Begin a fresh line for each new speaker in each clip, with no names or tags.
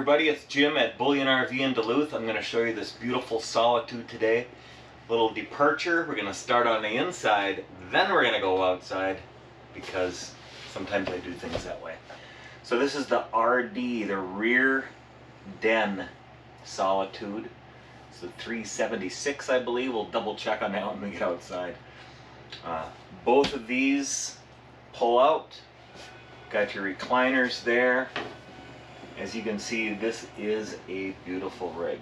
everybody, it's Jim at Bullion RV in Duluth. I'm going to show you this beautiful Solitude today. Little departure. We're going to start on the inside, then we're going to go outside because sometimes I do things that way. So this is the RD, the rear den Solitude. It's the 376, I believe. We'll double check on that when we get outside. Both of these pull out. Got your recliners there. As you can see, this is a beautiful rig.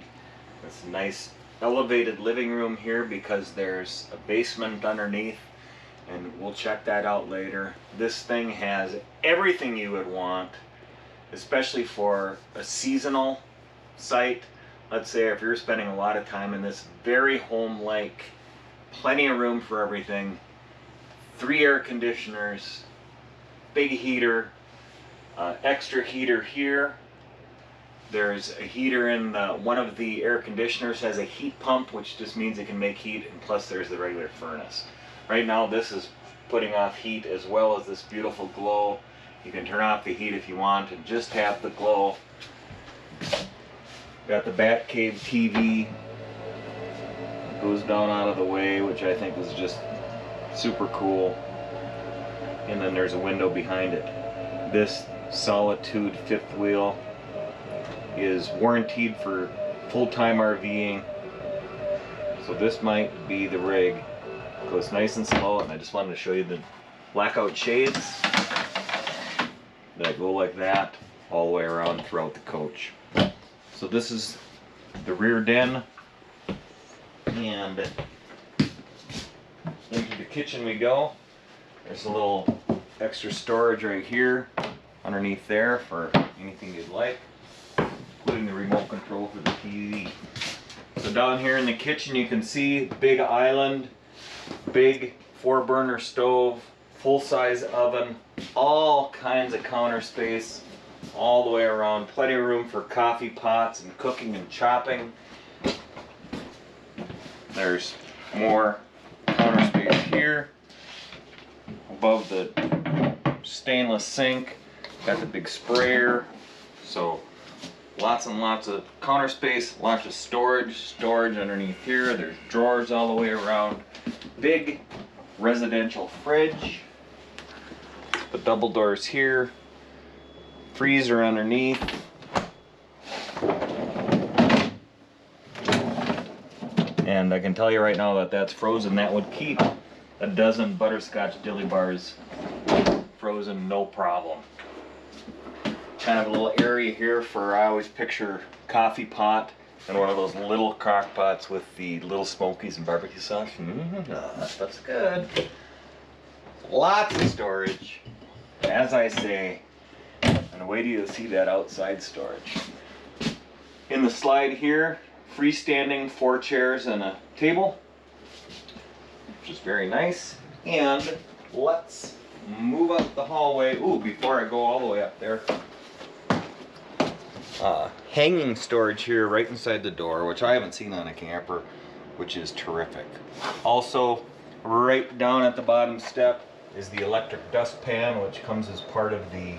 It's a nice elevated living room here because there's a basement underneath, and we'll check that out later. This thing has everything you would want, especially for a seasonal site. Let's say if you're spending a lot of time in this, very home-like, plenty of room for everything, 3 air conditioners, big heater, extra heater here. There's a heater in one of the air conditioners has a heat pump, which just means it can make heat, and plus there's the regular furnace. Right now this is putting off heat as well as this beautiful glow. You can turn off the heat if you want and just have the glow. Got the Batcave TV. Goes down out of the way, which I think is just super cool. And then there's a window behind it. This Solitude fifth wheel is warranted for full-time RVing, so this might be the rig. It goes nice and slow, and I just wanted to show you the blackout shades that go like that all the way around throughout the coach. So this is the rear den, and into the kitchen we go. There's a little extra storage right here underneath there for anything you'd like, including the remote control for the TV. So down here in the kitchen you can see big island, big 4-burner stove, full-size oven, all kinds of counter space all the way around, plenty of room for coffee pots and cooking and chopping. There's more counter space here above the stainless sink. Got the big sprayer, so lots and lots of counter space, lots of storage underneath here. There's drawers all the way around. Big residential fridge. The double doors here. Freezer underneath. And I can tell you right now that that's frozen. That would keep a dozen butterscotch dilly bars frozen, no problem. Kind of a little area here for, I always picture coffee pot and one of those little crock pots with the little smokies and barbecue sauce. That stuff's good. Lots of storage, as I say, and wait till you see that outside storage. In the slide here, freestanding 4 chairs and a table, which is very nice. And let's move up the hallway. Ooh, before I go all the way up there, hanging storage here right inside the door, which I haven't seen on a camper, which is terrific. Also, right down at the bottom step is the electric dustpan, which comes as part of the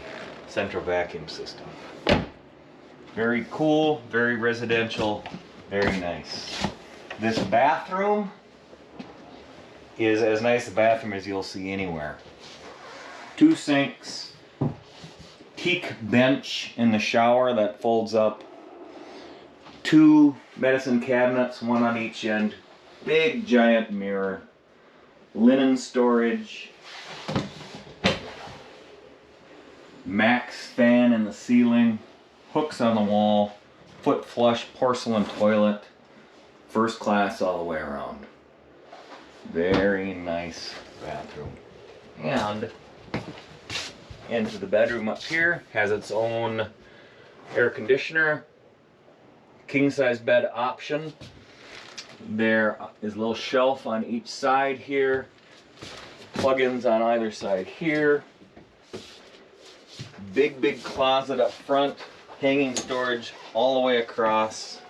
central vacuum system. Very cool, very residential, very nice. This bathroom is as nice a bathroom as you'll see anywhere. 2 sinks, teak bench in the shower that folds up, 2 medicine cabinets, 1 on each end, big giant mirror, linen storage, max fan in the ceiling, hooks on the wall, foot flush porcelain toilet, first class all the way around. Very nice bathroom. And into the bedroom up here, has its own air conditioner, king size bed option. There is a little shelf on each side here, plug-ins on either side here, big closet up front, hanging storage all the way across.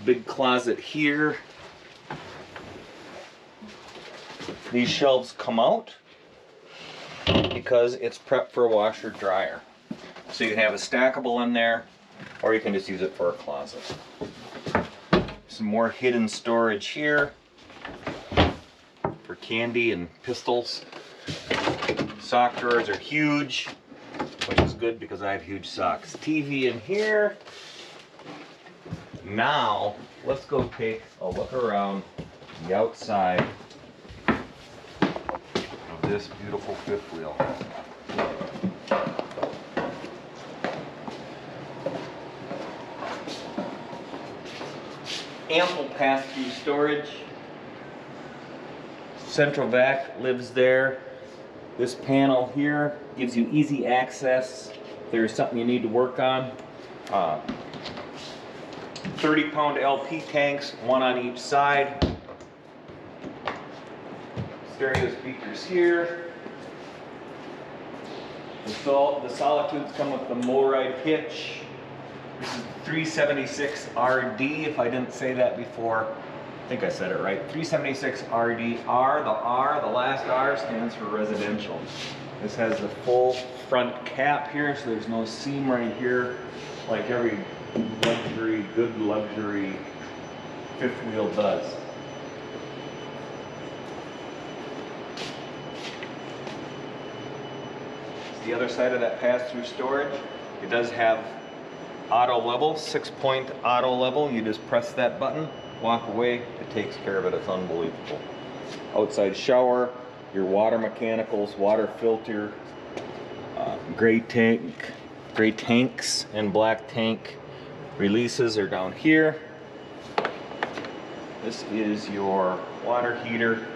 Big closet here. These shelves come out because it's prepped for a washer dryer. So you can have a stackable in there, or you can just use it for a closet. Some more hidden storage here for candy and pistols. Sock drawers are huge, which is good because I have huge socks. TV in here. Now, let's go take a look around the outside of this beautiful fifth wheel. Ample pass-through storage. Central vac lives there. This panel here gives you easy access if there's something you need to work on. 30-pound LP tanks, one on each side. Stereo speakers here. The Solitudes come with the MORride hitch. This is 376RD, if I didn't say that before. I think I said it right. 376RD-R. The R, the last R, stands for residential. This has the full front cap here, so there's no seam right here, like every luxury, good luxury fifth wheel does. It's the other side of that pass-through storage. It does have auto level, 6-point auto level. You just press that button, walk away, it takes care of it. It's unbelievable. Outside shower, your water mechanicals, water filter, gray tanks and black tank releases are down here. This is your water heater.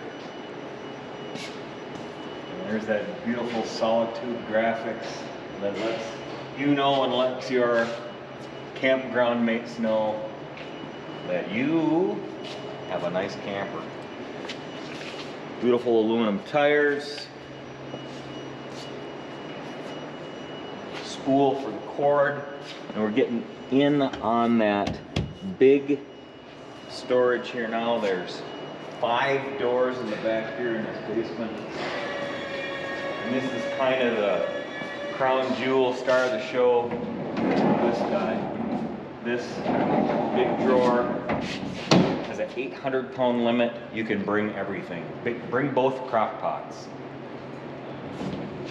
And there's that beautiful Solitude graphics that lets you know and lets your campground mates know that you have a nice camper. Beautiful aluminum tires. Spool for the cord. And we're getting in on that big storage here now. There's 5 doors in the back here in this basement. And this is kind of the crown jewel, star of the show. This guy. This big drawer has an 800-pound limit. You can bring everything. Bring both crock pots.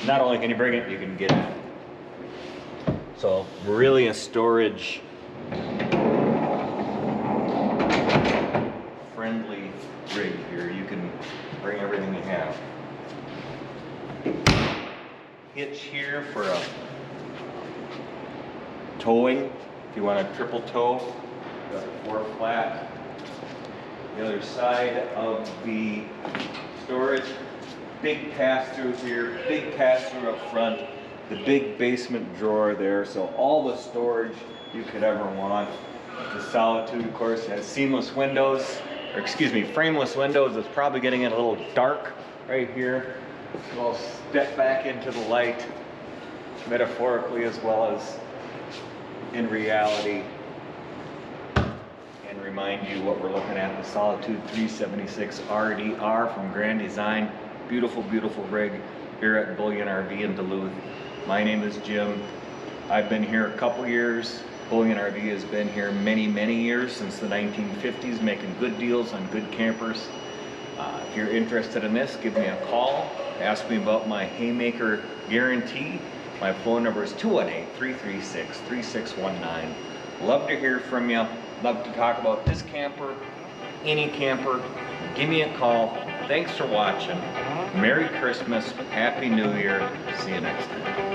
Not only can you bring it, you can get it. So really a storage friendly rig here. You can bring everything you have. Hitch here for a towing. If you want a triple tow, got a 4 flat. The other side of the storage, big pass-through here, big pass-through up front, the big basement drawer there, so all the storage you could ever want. The Solitude, of course, has seamless windows, or excuse me, frameless windows. It's probably getting it a little dark right here. So I'll step back into the light, metaphorically as well as in reality, and remind you what we're looking at, the Solitude 376RD-R from Grand Design. Beautiful, beautiful rig here at Bullion RV in Duluth. My name is Jim. I've been here a couple years. Bullion RV has been here many, many years, since the 1950s, making good deals on good campers. If you're interested in this, give me a call. Ask me about my Haymaker guarantee. My phone number is 218-336-3619. Love to hear from you. Love to talk about this camper, any camper. Give me a call. Thanks for watching. Merry Christmas. Happy New Year. See you next time.